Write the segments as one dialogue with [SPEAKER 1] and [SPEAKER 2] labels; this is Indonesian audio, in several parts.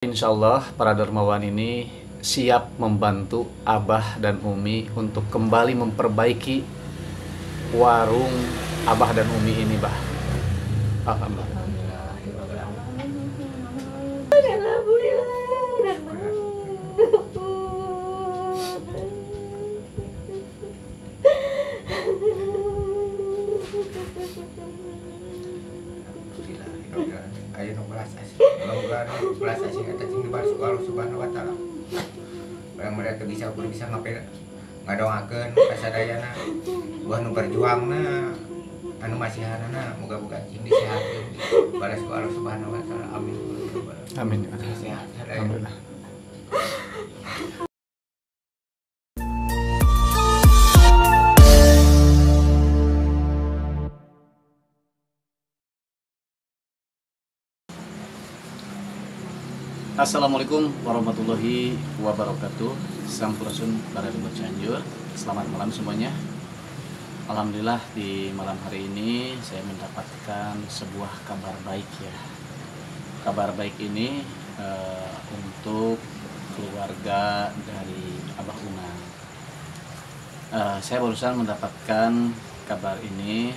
[SPEAKER 1] Insya Allah para dermawan ini siap membantu Abah dan Umi untuk kembali memperbaiki warung Abah dan Umi ini, Bah. Alhamdulillah.
[SPEAKER 2] Ayo belas asih, belas asih kata cing dibalas ku Allah Subhanahu wa taala. Barang mereka bisa ngapain ngadongakeun kasadayana buah nu berjuangna anu masihanana moga-moga cing disehatkeun balas ku Allah Subhanahu wa taala. Amin.
[SPEAKER 1] Amin.
[SPEAKER 2] Sehat.
[SPEAKER 1] Alhamdulillah. Assalamualaikum warahmatullahi wabarakatuh. Sampurasun para Dewa Cianjur. Selamat malam semuanya. Alhamdulillah di malam hari ini saya mendapatkan sebuah kabar baik ya. Kabar baik ini untuk keluarga dari Abah Unang. Saya barusan mendapatkan kabar ini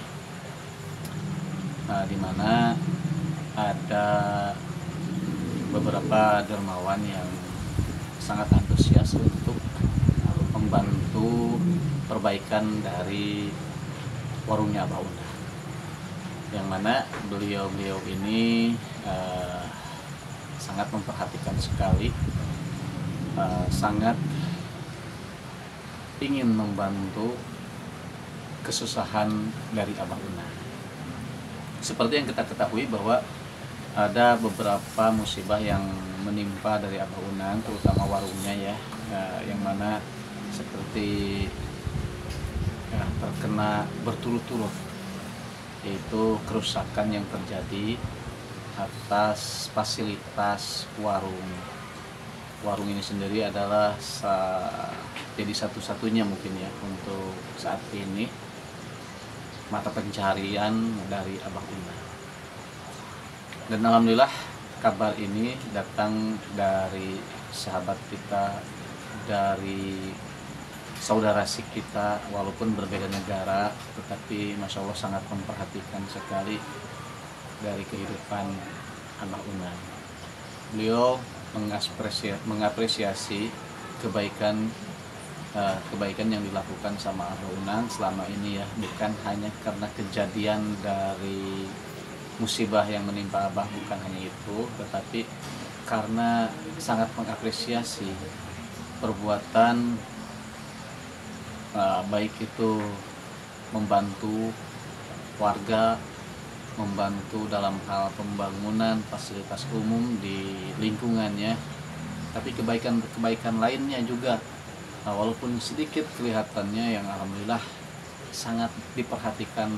[SPEAKER 1] di mana ada beberapa dermawan yang sangat antusias untuk membantu perbaikan dari warungnya Abah Unang, yang mana beliau ini sangat memperhatikan sekali, sangat ingin membantu kesusahan dari Abah Unang. Seperti yang kita ketahui bahwa ada beberapa musibah yang menimpa dari Abah Unang, terutama warungnya ya, yang mana seperti terkena berturut-turut, yaitu kerusakan yang terjadi atas fasilitas warung. Warung ini sendiri adalah jadi satu-satunya mungkin ya untuk saat ini mata pencaharian dari Abah Unang. Dan alhamdulillah kabar ini datang dari sahabat kita, dari saudara sik kita, walaupun berbeda negara, tetapi masya Allah sangat memperhatikan sekali dari kehidupan Abah Unang. Beliau mengapresiasi kebaikan yang dilakukan sama Abah Unang selama ini ya, bukan hanya karena kejadian dari musibah yang menimpa Abah, bukan hanya itu, tetapi karena sangat mengapresiasi perbuatan baik itu membantu warga, membantu dalam hal pembangunan fasilitas umum di lingkungannya, tapi kebaikan lainnya juga, walaupun sedikit kelihatannya, yang alhamdulillah sangat diperhatikan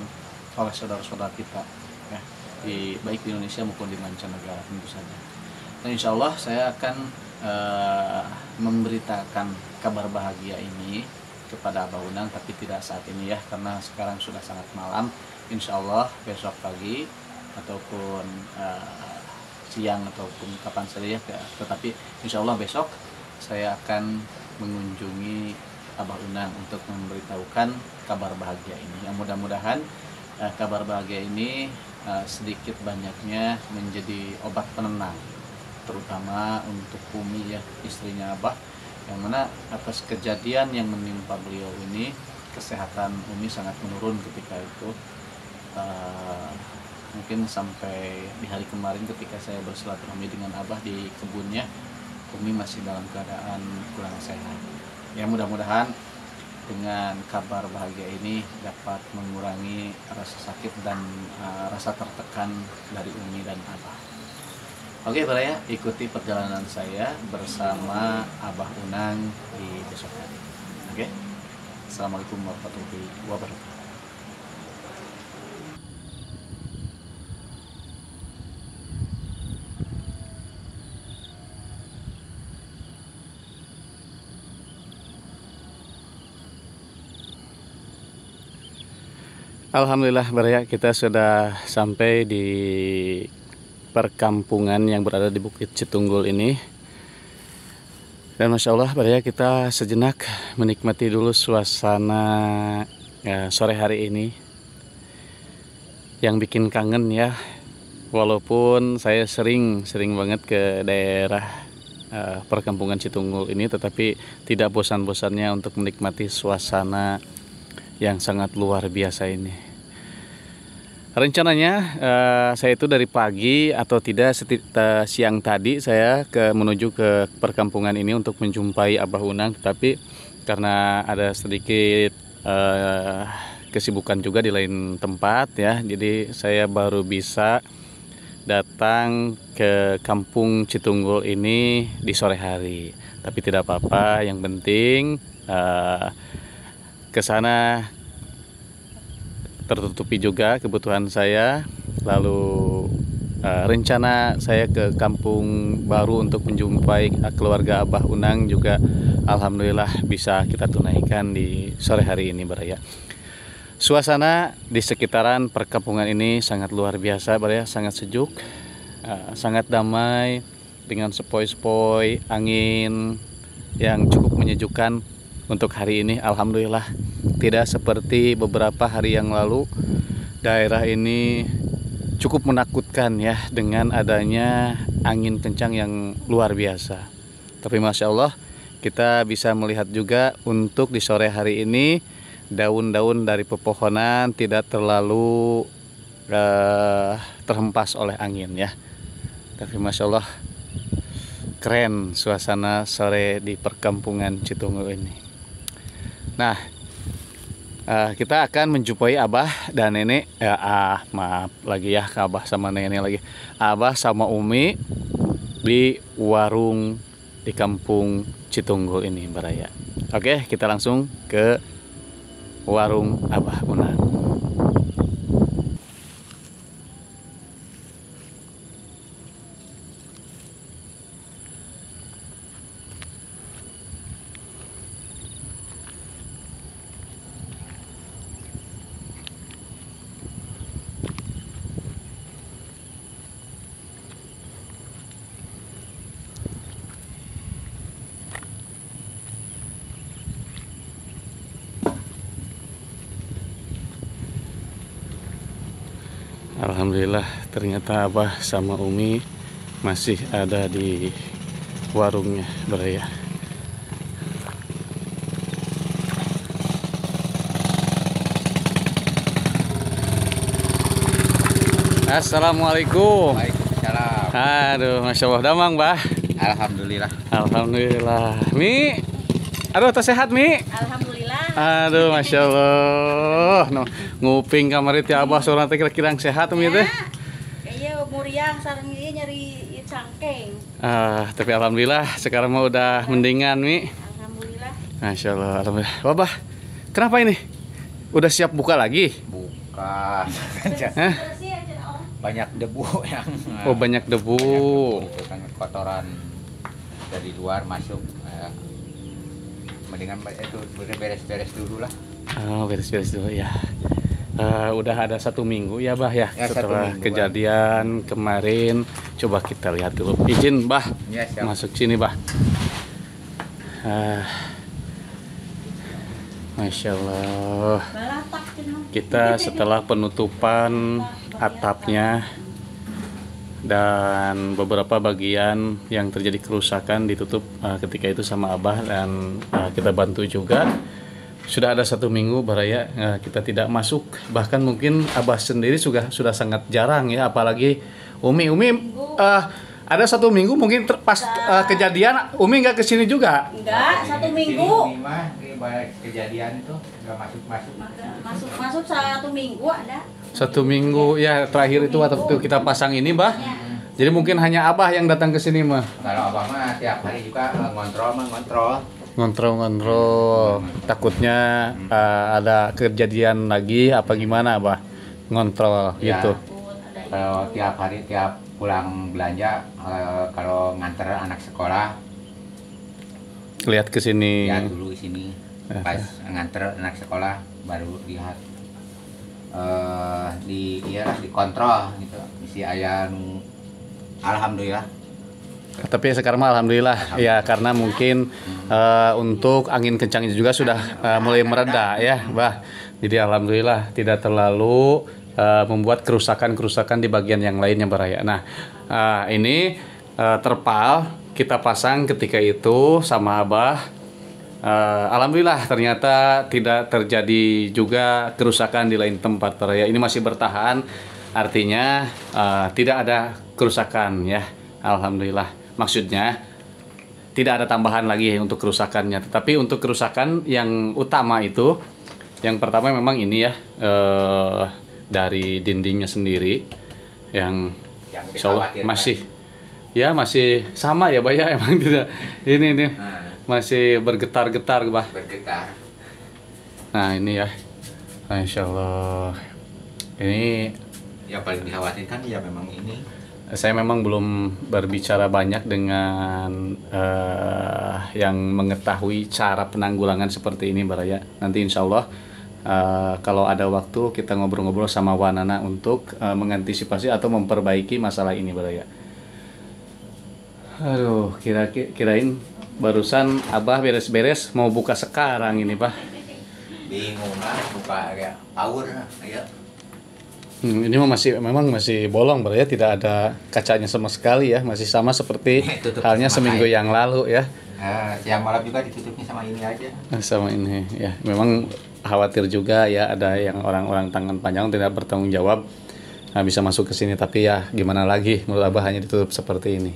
[SPEAKER 1] oleh saudara-saudara kita ya, baik di Indonesia maupun di mancanegara tentu saja. Dan insya Allah saya akan memberitakan kabar bahagia ini kepada Abah Unang, tapi tidak saat ini ya, karena sekarang sudah sangat malam. Insya Allah besok pagi ataupun siang ataupun kapan saja ya, tetapi insya Allah besok saya akan mengunjungi Abah Unang untuk memberitahukan kabar bahagia ini. Yang mudah-mudahan kabar bahagia ini sedikit banyaknya menjadi obat penenang, terutama untuk Umi ya, istrinya Abah, yang mana atas kejadian yang menimpa beliau ini, kesehatan Umi sangat menurun ketika itu. Mungkin sampai di hari kemarin ketika saya bersilaturahmi dengan Abah di kebunnya, Umi masih dalam keadaan kurang sehat. Ya mudah-mudahan dengan kabar bahagia ini dapat mengurangi rasa sakit dan rasa tertekan dari Umi dan Abah. Oke Baraya, ikuti perjalanan saya bersama Abah Unang di besok hari. Oke, Assalamualaikum warahmatullahi wabarakatuh. Alhamdulillah Baraya, kita sudah sampai di perkampungan yang berada di Bukit Citunggul ini. Dan Masya Allah Baraya, kita sejenak menikmati dulu suasana sore hari ini yang bikin kangen ya. Walaupun saya sering banget ke daerah perkampungan Citunggul ini, tetapi tidak bosan-bosannya untuk menikmati suasana yang sangat luar biasa ini. Rencananya saya itu dari pagi atau tidak siang tadi saya menuju ke perkampungan ini untuk menjumpai Abah Unang, tetapi karena ada sedikit kesibukan juga di lain tempat ya, jadi saya baru bisa datang ke Kampung Citunggul ini di sore hari. Tapi tidak apa-apa, yang penting ke sana tertutupi juga kebutuhan saya. Lalu rencana saya ke kampung baru untuk menjumpai keluarga Abah Unang juga alhamdulillah bisa kita tunaikan di sore hari ini Baraya. Suasana di sekitaran perkampungan ini sangat luar biasa Baraya, sangat sejuk, sangat damai dengan sepoi-sepoi angin yang cukup menyejukkan untuk hari ini. Alhamdulillah, tidak seperti beberapa hari yang lalu. Daerah ini cukup menakutkan ya, dengan adanya angin kencang yang luar biasa. Tapi Masya Allah, kita bisa melihat juga untuk di sore hari ini daun-daun dari pepohonan tidak terlalu terhempas oleh angin ya. Tapi Masya Allah, keren suasana sore di perkampungan Citunggul ini. Nah, kita akan menjumpai Abah dan Nenek. Maaf lagi ya, Abah sama Nenek lagi. Abah sama Umi di warung di Kampung Citunggul ini Baraya. Oke, kita langsung ke warung Abah Unang. Alhamdulillah, ternyata Abah sama Umi masih ada di warungnya Baraya. Assalamualaikum.
[SPEAKER 2] Waalaikumsalam.
[SPEAKER 1] Aduh, Masya Allah, damang Bah.
[SPEAKER 2] Alhamdulillah.
[SPEAKER 1] Alhamdulillah. Mi, aduh, tas sehat Mi?
[SPEAKER 3] Alhamdulillah.
[SPEAKER 1] Aduh, Masya Allah. No, nguping kamar itu Abah seorang teh kira-kira sehat Mi teh.
[SPEAKER 3] Iya, muriang sareng ieu nyeri cangkeng.
[SPEAKER 1] Tapi alhamdulillah sekarang mah udah mendingan Mi.
[SPEAKER 3] Alhamdulillah.
[SPEAKER 1] Masya Allah, alhamdulillah. Wabah, kenapa ini? Udah siap buka lagi?
[SPEAKER 2] Bukan.
[SPEAKER 3] Bersih aja orang.
[SPEAKER 2] Banyak debu yang
[SPEAKER 1] Oh, banyak debu.
[SPEAKER 2] itu kan kotoran dari luar masuk. Mendingan itu beres-beres dulu lah.
[SPEAKER 1] Oh, beres-beres dulu ya. Udah ada 1 minggu ya Bah ya,
[SPEAKER 2] Ya, 1
[SPEAKER 1] setelah
[SPEAKER 2] minggu,
[SPEAKER 1] kejadian kemarin. Coba kita lihat dulu. Izin Bah,
[SPEAKER 2] Ya, siap.
[SPEAKER 1] masuk sini Bah. Masya Allah.
[SPEAKER 3] Balatak cenah.
[SPEAKER 1] Kita setelah penutupan atapnya dan beberapa bagian yang terjadi kerusakan ditutup ketika itu sama Abah, dan kita bantu juga. Sudah ada 1 minggu Baraya kita tidak masuk, bahkan mungkin Abah sendiri sudah sangat jarang ya, apalagi Umi ada 1 minggu mungkin pas kejadian Umi nggak kesini juga.
[SPEAKER 3] Enggak, 1 minggu.
[SPEAKER 2] Ini mah di balik kejadian itu nggak masuk.
[SPEAKER 3] Masuk 1 minggu ada.
[SPEAKER 1] 1 minggu ya, terakhir itu waktu kita pasang ini Bah. Jadi mungkin hanya Abah yang datang ke sini mah.
[SPEAKER 2] Kalau abah mah tiap hari juga ngontrol.
[SPEAKER 1] Ngontrol. Takutnya ada kejadian lagi apa gimana Abah? Ngontrol
[SPEAKER 2] Ya.
[SPEAKER 1] gitu.
[SPEAKER 2] Kalau tiap hari tiap pulang belanja, kalau nganter anak sekolah
[SPEAKER 1] Lihat ke sini.
[SPEAKER 2] ya dulu di sini. Pas nganter anak sekolah baru lihat dikontrol gitu. Isi ayah Alhamdulillah.
[SPEAKER 1] Tapi sekarang mah alhamdulillah ya, karena mungkin untuk angin kencangnya juga sudah mulai mereda ya, Bah. Jadi alhamdulillah tidak terlalu membuat kerusakan-kerusakan di bagian yang lainnya Baraya. Nah, ini terpal kita pasang ketika itu sama Abah. Alhamdulillah ternyata tidak terjadi juga kerusakan di lain tempat Baraya. Ini masih bertahan, artinya tidak ada kerusakan ya. Alhamdulillah. Maksudnya tidak ada tambahan lagi untuk kerusakannya. Tetapi untuk kerusakan yang utama itu, yang pertama memang ini ya, dari dindingnya sendiri yang insya Allah masih sama ya Bah ya, emang tidak ini masih bergetar-getar Bah.
[SPEAKER 2] Bergetar.
[SPEAKER 1] Nah ini ya, insya Allah ini
[SPEAKER 2] Yang paling dikhawatirkan ya memang ini.
[SPEAKER 1] saya memang belum berbicara banyak dengan yang mengetahui cara penanggulangan seperti ini Baraya. Nanti insya Allah kalau ada waktu kita ngobrol-ngobrol sama Wanana untuk mengantisipasi atau memperbaiki masalah ini Baraya. Aduh, kirain barusan Abah beres-beres mau buka sekarang ini Pak.
[SPEAKER 2] Bingung lah buka ya power ya.
[SPEAKER 1] Ini memang masih bolong Baraya, tidak ada kacanya sama sekali ya, masih sama seperti halnya seminggu yang lalu ya.
[SPEAKER 2] Siang malam juga ditutupnya sama ini aja.
[SPEAKER 1] Sama ini ya, memang khawatir juga ya ada yang orang-orang tangan panjang tidak bertanggung jawab bisa masuk ke sini, tapi ya gimana lagi, menurut Abah hanya ditutup seperti ini.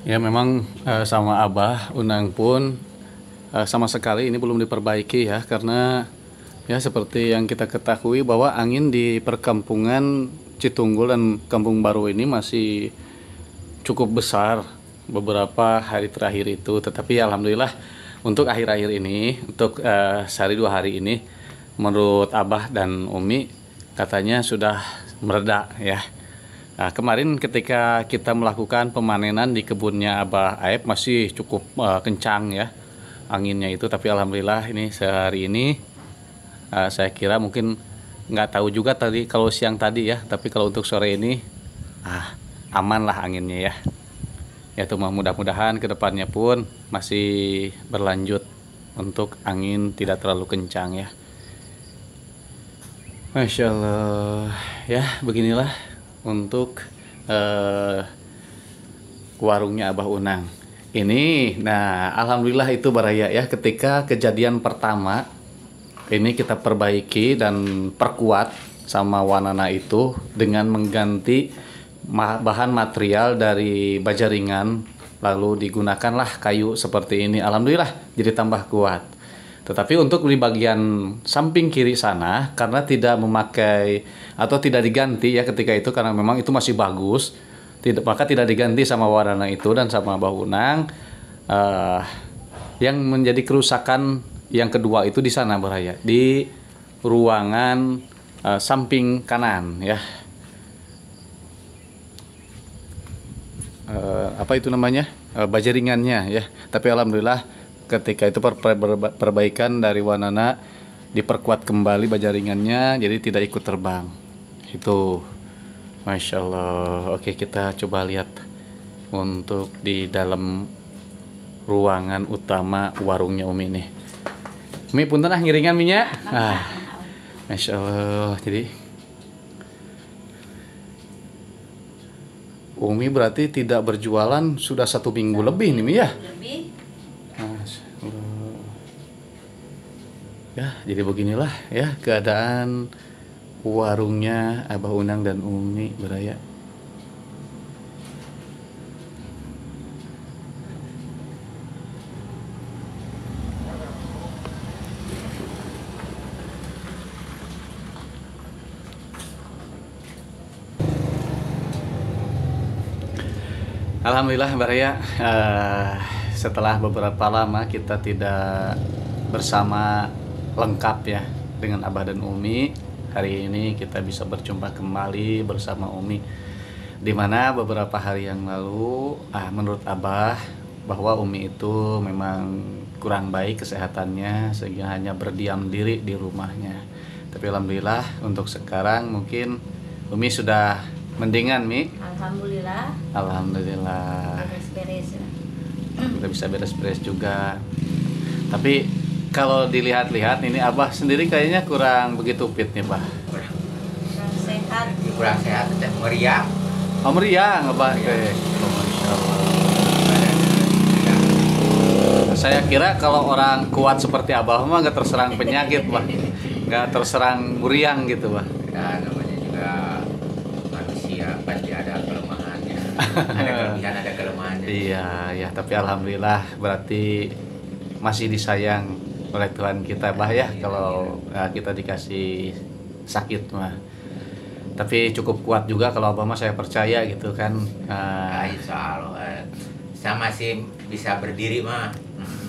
[SPEAKER 1] Ya memang sama Abah Unang pun sama sekali ini belum diperbaiki ya, karena ya seperti yang kita ketahui bahwa angin di perkampungan Citunggul dan Kampung Baru ini masih cukup besar beberapa hari terakhir itu. Tetapi alhamdulillah untuk akhir-akhir ini, untuk sehari 2 hari ini, menurut Abah dan Umi katanya sudah mereda ya. Nah, kemarin ketika kita melakukan pemanenan di kebunnya Abah Aep masih cukup kencang ya anginnya itu, tapi alhamdulillah ini sehari ini saya kira mungkin nggak tahu juga tadi kalau siang tadi ya, tapi kalau untuk sore ini aman lah anginnya ya. Ya tuh mudah-mudahan kedepannya pun masih berlanjut untuk angin tidak terlalu kencang ya. Masya Allah ya, beginilah untuk warungnya Abah Unang ini. Nah alhamdulillah itu Baraya ya, ketika kejadian pertama ini kita perbaiki dan perkuat sama Wanana itu dengan mengganti bahan material dari baja ringan, lalu digunakanlah kayu seperti ini. Alhamdulillah jadi tambah kuat. Tetapi untuk di bagian samping kiri sana, karena tidak memakai atau tidak diganti ya ketika itu, karena memang itu masih bagus, maka tidak diganti sama Wanana itu dan sama Abah Unang. Yang menjadi kerusakan yang kedua itu di sana Baraya, di ruangan samping kanan ya. Apa itu namanya? Baja ringannya ya. Tapi alhamdulillah ketika itu perbaikan dari Wanana, diperkuat kembali baja ringannya, jadi tidak ikut terbang. Itu Masya Allah. Oke, kita coba lihat untuk di dalam ruangan utama warungnya Umi nih. Umi punten ngiringan minyak. Masya Allah. Jadi Umi berarti tidak berjualan sudah 1 minggu lebih nih Mi ya. Ya, jadi beginilah ya keadaan warungnya Abah Unang dan Umi Baraya. Alhamdulillah Baraya, setelah beberapa lama kita tidak bersama lengkap ya dengan Abah dan Umi, hari ini kita bisa berjumpa kembali bersama Umi, dimana beberapa hari yang lalu menurut Abah bahwa Umi itu memang kurang baik kesehatannya sehingga hanya berdiam diri di rumahnya. Tapi alhamdulillah untuk sekarang mungkin Umi sudah mendingan, Mi.
[SPEAKER 3] Alhamdulillah.
[SPEAKER 1] Alhamdulillah.
[SPEAKER 3] Beres-beres.
[SPEAKER 1] Udah bisa beres-beres juga. Tapi kalau dilihat-lihat ini Abah sendiri kayaknya kurang begitu fit nih, Pak.
[SPEAKER 3] Kurang sehat.
[SPEAKER 2] Kurang sehat, teh meriang.
[SPEAKER 1] Oh, meriang Abah teh. Oh, Masya Allah. Saya kira kalau orang kuat seperti Abah mah nggak terserang penyakit, Pak. Nggak terserang meriang gitu, Pak.
[SPEAKER 2] Ya, namanya juga manusia pasti ada kelemahannya. Ada kelebihan, ada kelemahannya.
[SPEAKER 1] Iya, ya, tapi alhamdulillah berarti masih disayang oleh Tuhan kita, Bah ya, kalau kita dikasih sakit mah. Tapi cukup kuat juga kalau Abah mah, saya percaya gitu kan.
[SPEAKER 2] Insya Allah. Saya masih bisa berdiri mah.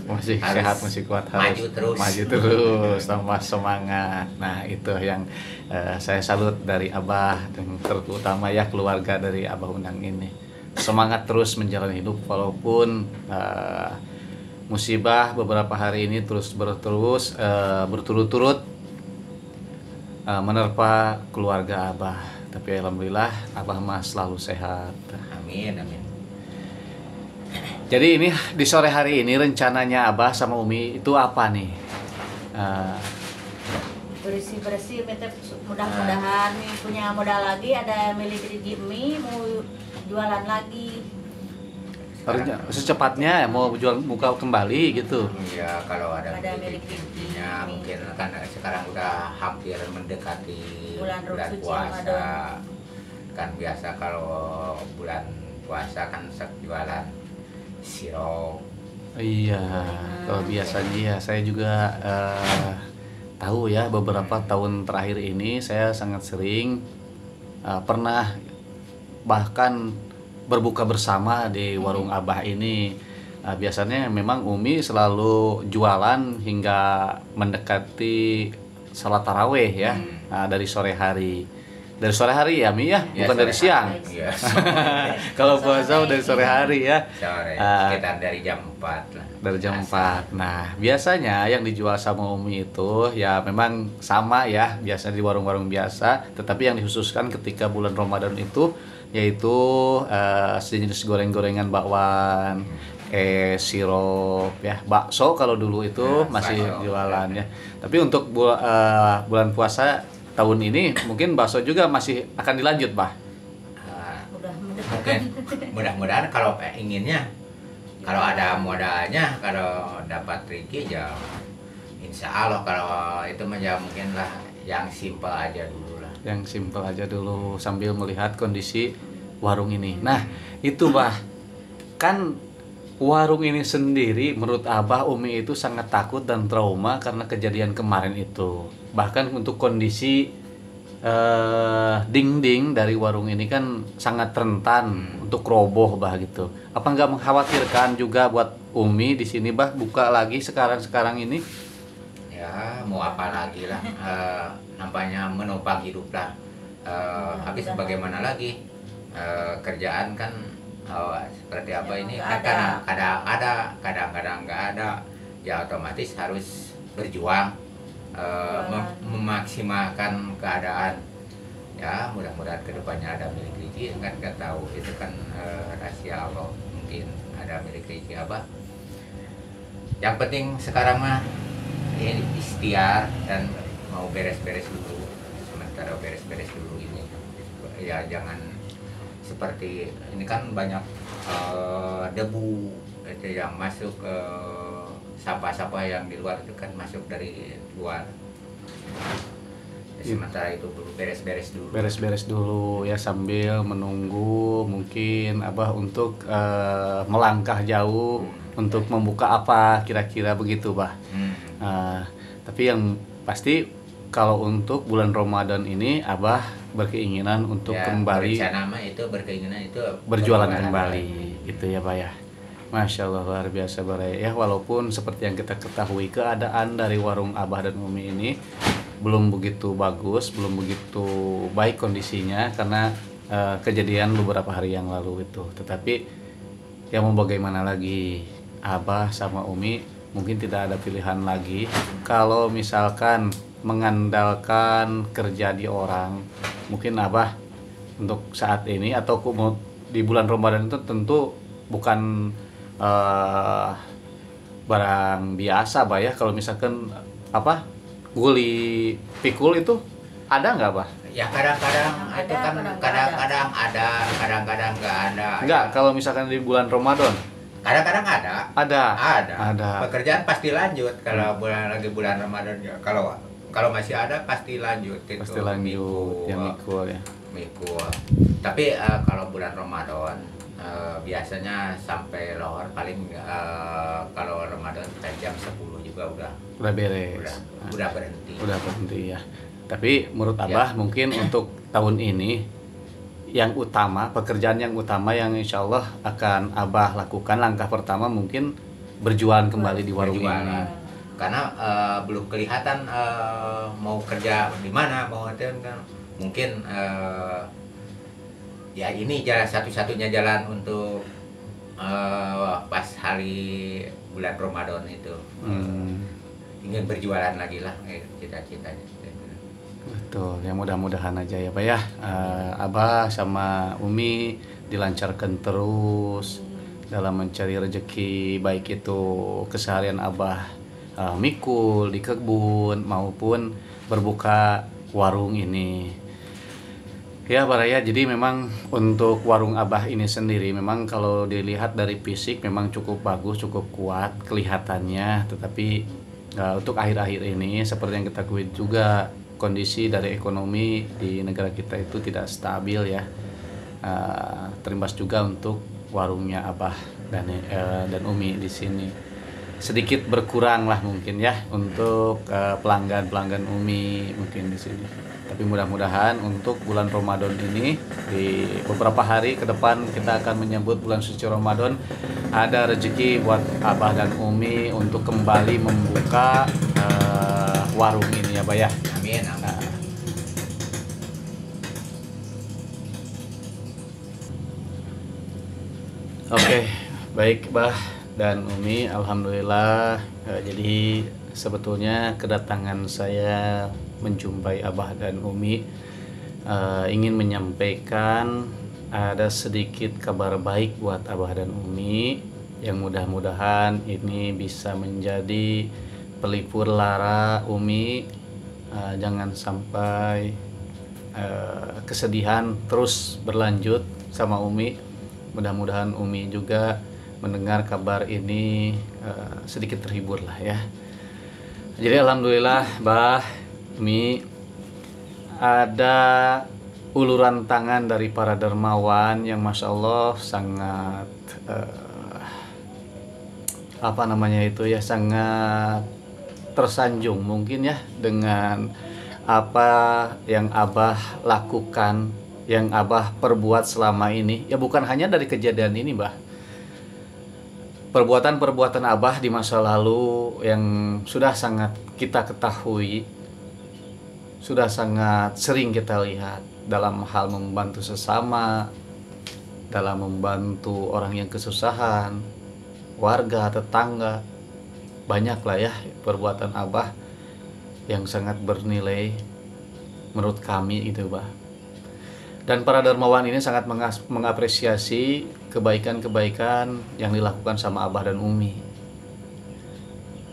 [SPEAKER 1] Masih
[SPEAKER 2] Harus
[SPEAKER 1] sehat, masih kuat, harus maju terus tambah semangat. Nah, itu yang saya salut dari Abah, dan terutama ya keluarga dari Abah Unang ini. Semangat terus menjalani hidup walaupun musibah beberapa hari ini terus berturut-turut menerpa keluarga Abah. Tapi alhamdulillah Abah mah selalu sehat.
[SPEAKER 2] Amin, amin.
[SPEAKER 1] Jadi ini di sore hari ini rencananya Abah sama Umi itu apa nih?
[SPEAKER 3] Bersih-bersih, mudah-mudahan punya modal lagi, ada milik Jimmy mau jualan lagi.
[SPEAKER 1] Harusnya secepatnya mau jual muka kembali gitu.
[SPEAKER 2] Ya kalau ada
[SPEAKER 3] milik
[SPEAKER 2] rezekinya mungkin kan sekarang udah hampir mendekati
[SPEAKER 3] bulan
[SPEAKER 2] puasa.
[SPEAKER 3] Ramadan.
[SPEAKER 2] Kan biasa kalau bulan puasa kan jualan sirup.
[SPEAKER 1] Iya, kalau biasanya ya saya juga tahu ya beberapa tahun terakhir ini saya sangat sering pernah bahkan berbuka bersama di warung Abah ini. Biasanya memang Umi selalu jualan hingga mendekati salat taraweh ya, dari sore hari. Dari sore hari ya, Mi ya, bukan dari siang.
[SPEAKER 2] Iya.
[SPEAKER 1] Kalau puasa dari sore hari ya.
[SPEAKER 2] Sore, sekitar dari jam 4 lah.
[SPEAKER 1] Dari jam 4. Nah, biasanya yang dijual sama Umi itu ya memang sama ya, biasa di warung-warung biasa, tetapi yang dikhususkan ketika bulan Ramadan itu yaitu sejenis goreng-gorengan bakwan, sirup ya, bakso kalau dulu itu masih
[SPEAKER 2] bakso,
[SPEAKER 1] jualan ya. Tapi untuk bulan puasa tahun ini mungkin bakso juga masih akan dilanjut, Bah.
[SPEAKER 2] Mungkin mudah-mudahan kalau inginnya, kalau ada modalnya, kalau dapat rezeki ya insya Allah. Kalau itu ya mungkin lah yang simpel aja dulu lah.
[SPEAKER 1] Yang simpel aja dulu sambil melihat kondisi warung ini. Nah, itu Bah, kan warung ini sendiri menurut Abah, Umi itu sangat takut dan trauma karena kejadian kemarin itu. Bahkan untuk kondisi dinding dari warung ini kan sangat rentan untuk roboh, Bah gitu. Apa nggak mengkhawatirkan juga buat Umi di sini, Bah, buka lagi sekarang ini?
[SPEAKER 2] Ya mau apa lagi lah, nampaknya menopang hidup lah. Habis bagaimana lagi, kerjaan kan seperti apa ini kan kadang ada, kadang-kadang nggak ada, ya otomatis harus berjuang, memaksimalkan keadaan. Ya mudah-mudahan kedepannya ada milik rezeki, kan nggak tahu, itu kan rahasia Allah, mungkin ada milik rezeki apa. Yang penting sekarang mah ini ikhtiar dan mau beres-beres dulu, sementara beres-beres dulu ini ya, jangan seperti ini kan banyak debu itu yang masuk, sampah-sampah yang di luar itu kan masuk dari luar. Sementara itu dulu beres-beres dulu
[SPEAKER 1] Ya, sambil menunggu mungkin Abah untuk melangkah jauh untuk membuka apa kira-kira begitu, Bah. Tapi yang pasti kalau untuk bulan Ramadan ini Abah berkeinginan untuk
[SPEAKER 2] ya,
[SPEAKER 1] kembali
[SPEAKER 2] berkeinginan itu
[SPEAKER 1] berjualan kembali gitu ya, Pak ya. Masya Allah, luar biasa ya, walaupun seperti yang kita ketahui keadaan dari warung Abah dan Umi ini belum begitu bagus, belum begitu baik kondisinya karena kejadian beberapa hari yang lalu itu. Tetapi Ya mau bagaimana lagi, Abah sama Umi mungkin tidak ada pilihan lagi. Kalau misalkan mengandalkan kerja di orang, mungkin Abah untuk saat ini atau di bulan Ramadan itu tentu bukan barang biasa, Bah ya. Kalau misalkan apa guli pikul itu ada nggak, Bah?
[SPEAKER 2] Ya kadang-kadang
[SPEAKER 3] Ada,
[SPEAKER 2] itu kan
[SPEAKER 3] kadang-kadang
[SPEAKER 2] kadang-kadang ada, kadang-kadang nggak ada.
[SPEAKER 1] Enggak,
[SPEAKER 2] Ya.
[SPEAKER 1] kalau misalkan di bulan Ramadan
[SPEAKER 2] Kadang-kadang ada.
[SPEAKER 1] ada.
[SPEAKER 2] Ada. Pekerjaan pasti lanjut kalau bulan Ramadan ya. Kalau masih ada pasti lanjut itu.
[SPEAKER 1] Pasti lanjut, ya mikul ya.
[SPEAKER 2] Mikul. Tapi kalau bulan Ramadan biasanya sampai lohor paling kalau Ramadan jam 10 juga
[SPEAKER 1] Udah beres.
[SPEAKER 2] udah berhenti.
[SPEAKER 1] Udah berhenti ya. Tapi menurut Abah mungkin untuk tahun ini yang utama, pekerjaan yang utama yang insya Allah akan Abah lakukan, langkah pertama mungkin berjualan kembali di warung
[SPEAKER 2] Berjualan.
[SPEAKER 1] ini.
[SPEAKER 2] Karena belum kelihatan mau kerja di mana, mau kan mungkin ya ini jalan satu-satunya jalan untuk pas hari bulan Ramadan itu ingin berjualan lagi lah cita-citanya.
[SPEAKER 1] Betul, ya mudah-mudahan aja ya Pak ya. Abah sama Umi dilancarkan terus dalam mencari rezeki, baik itu keseharian Abah mikul di kebun maupun berbuka warung ini. Ya Pak Raya, jadi memang untuk warung Abah ini sendiri memang kalau dilihat dari fisik memang cukup bagus, cukup kuat kelihatannya, tetapi untuk akhir-akhir ini seperti yang kita ketahui juga kondisi dari ekonomi di negara kita itu tidak stabil ya. Terimbas juga untuk warungnya Abah dan Umi di sini. Sedikit berkurang lah mungkin ya untuk pelanggan Umi mungkin di sini. Tapi mudah-mudahan untuk bulan Ramadan ini di beberapa hari ke depan kita akan menyambut bulan suci Ramadan, ada rezeki buat Abah dan Umi untuk kembali membuka warung ini ya Bah ya.
[SPEAKER 2] Amin.
[SPEAKER 1] Oke, baik Bah dan Umi, alhamdulillah. Jadi sebetulnya kedatangan saya menjumpai Abah dan Umi ingin menyampaikan ada sedikit kabar baik buat Abah dan Umi yang mudah-mudahan ini bisa menjadi pelipur lara Umi. Jangan sampai kesedihan terus berlanjut sama Umi. Mudah-mudahan Umi juga mendengar kabar ini sedikit terhibur lah ya. Jadi alhamdulillah Bah, Umi, ada uluran tangan dari para dermawan yang masya Allah sangat apa namanya itu ya, sangat tersanjung mungkin ya dengan apa yang Abah lakukan, yang Abah perbuat selama ini. Ya bukan hanya dari kejadian ini Bah, perbuatan-perbuatan Abah di masa lalu yang sudah sangat kita ketahui, sudah sangat sering kita lihat dalam hal membantu sesama, dalam membantu orang yang kesusahan, warga, tetangga. Banyak lah ya perbuatan Abah yang sangat bernilai menurut kami itu Bah. Dan para dermawan ini sangat mengapresiasi kebaikan-kebaikan yang dilakukan sama Abah dan Umi.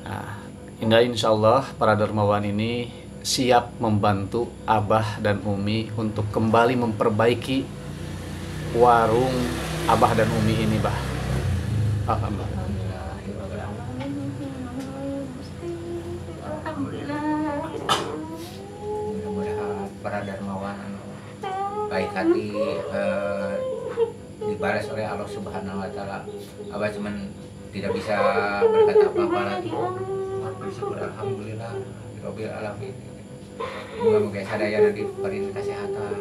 [SPEAKER 1] Nah, insya Allah para dermawan ini siap membantu Abah dan Umi untuk kembali memperbaiki warung Abah dan Umi ini Bah. Alhamdulillah.
[SPEAKER 2] Mudah-mudahan para dermawan baik hati dibalas oleh Allah Subhanahu wa taala. Abah cuman tidak bisa berkata apa-apa lagi. Bersyukur alhamdulillah rabbil alamin. Moga-moga sadayana diberi kesehatan.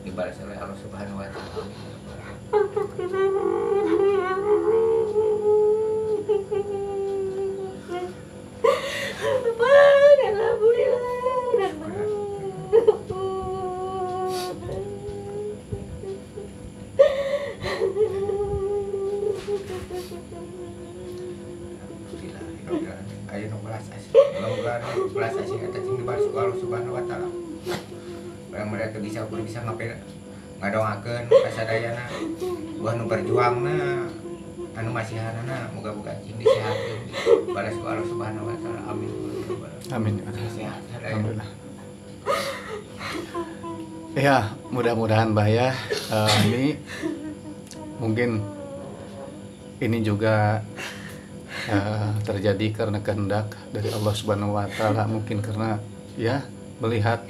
[SPEAKER 2] Dibalas oleh Allah Subhanahu wa taala. aya nu belas asih. Mudah-mudahan belas asih eta cing dibales ku Allah Subhanahu wa taala. Barang mereka bisa ngadongakeun kasadayana buah nu berjuangna anu masihanana moga-moga cing disehatkeun balas ku Allah Subhanahu wa taala. Amin.
[SPEAKER 1] Amin.
[SPEAKER 2] Sehat.
[SPEAKER 1] Alhamdulillah. Ya, mudah-mudahan Mbah ya, ini mungkin ini juga terjadi karena kehendak dari Allah Subhanahu wa taala, mungkin karena ya melihat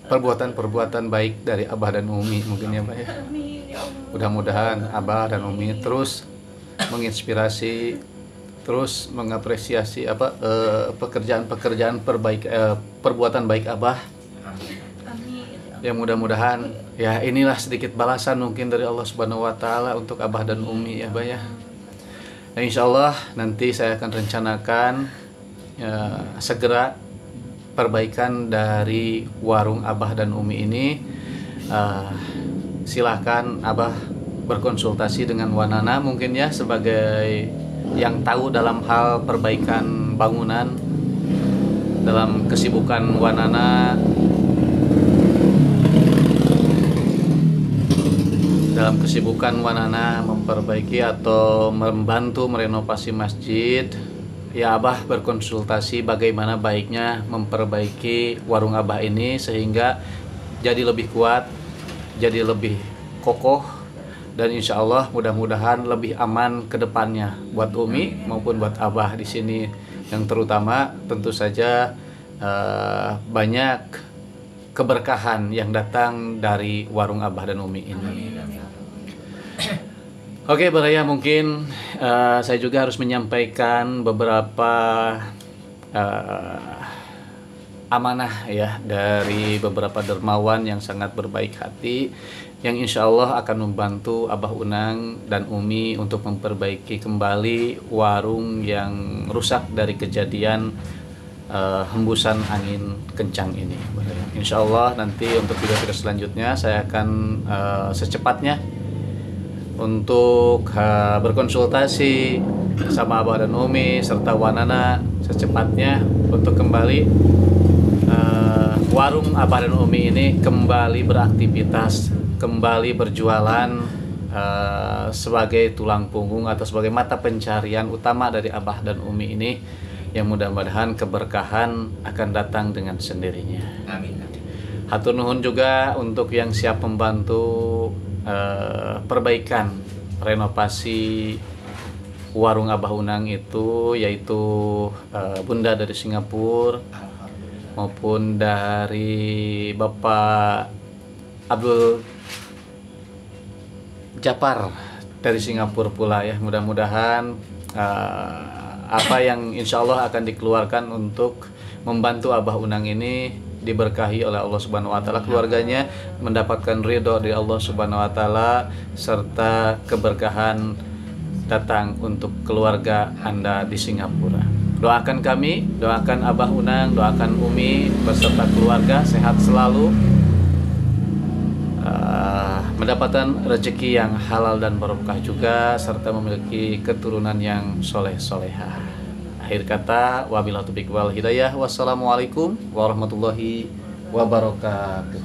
[SPEAKER 1] perbuatan-perbuatan baik dari Abah dan Umi mungkin ya Mbak ya. Mudah-mudahan Abah dan Umi terus menginspirasi, terus mengapresiasi pekerjaan-pekerjaan perbuatan baik Abah. Ya mudah-mudahan ya inilah sedikit balasan mungkin dari Allah Subhanahu wa taala untuk Abah dan Umi ya Mbak ya. Nah, insyaallah nanti saya akan rencanakan segera perbaikan dari warung Abah dan Umi ini. Silahkan Abah berkonsultasi dengan Wanana mungkin ya sebagai yang tahu dalam hal perbaikan bangunan, dalam kesibukan Wanana memperbaiki atau membantu merenovasi masjid. Ya Abah berkonsultasi bagaimana baiknya memperbaiki warung Abah ini sehingga jadi lebih kuat, jadi lebih kokoh, dan insya Allah mudah-mudahan lebih aman ke depannya buat Umi maupun buat Abah di sini. Yang terutama tentu saja banyak keberkahan yang datang dari warung Abah dan Umi ini. Oke, Baraya, mungkin saya juga harus menyampaikan beberapa amanah ya dari beberapa dermawan yang sangat berbaik hati, yang insya Allah akan membantu Abah Unang dan Umi untuk memperbaiki kembali warung yang rusak dari kejadian hembusan angin kencang ini. Insya Allah nanti untuk video-video selanjutnya saya akan secepatnya untuk berkonsultasi sama Abah dan Umi serta Wanana secepatnya untuk kembali warung Abah dan Umi ini kembali beraktivitas, kembali berjualan sebagai tulang punggung atau sebagai mata pencarian utama dari Abah dan Umi ini, yang mudah-mudahan keberkahan akan datang dengan sendirinya.
[SPEAKER 2] Amin.
[SPEAKER 1] Hatur nuhun juga untuk yang siap membantu perbaikan renovasi warung Abah Unang itu, yaitu Bunda dari Singapura maupun dari Bapak Abdul Japar dari Singapura pula ya. Mudah-mudahan apa yang insya Allah akan dikeluarkan untuk membantu Abah Unang ini diberkahi oleh Allah Subhanahu wa taala, keluarganya mendapatkan ridho dari Allah Subhanahu wa taala, serta keberkahan datang untuk keluarga Anda di Singapura. Doakan kami, doakan Abah Unang, doakan Umi beserta keluarga sehat selalu, mendapatkan rezeki yang halal dan barokah juga, serta memiliki keturunan yang soleh-solehah. Akhir kata, wabillahi taufiq wal hidayah. Wassalamualaikum warahmatullahi wabarakatuh.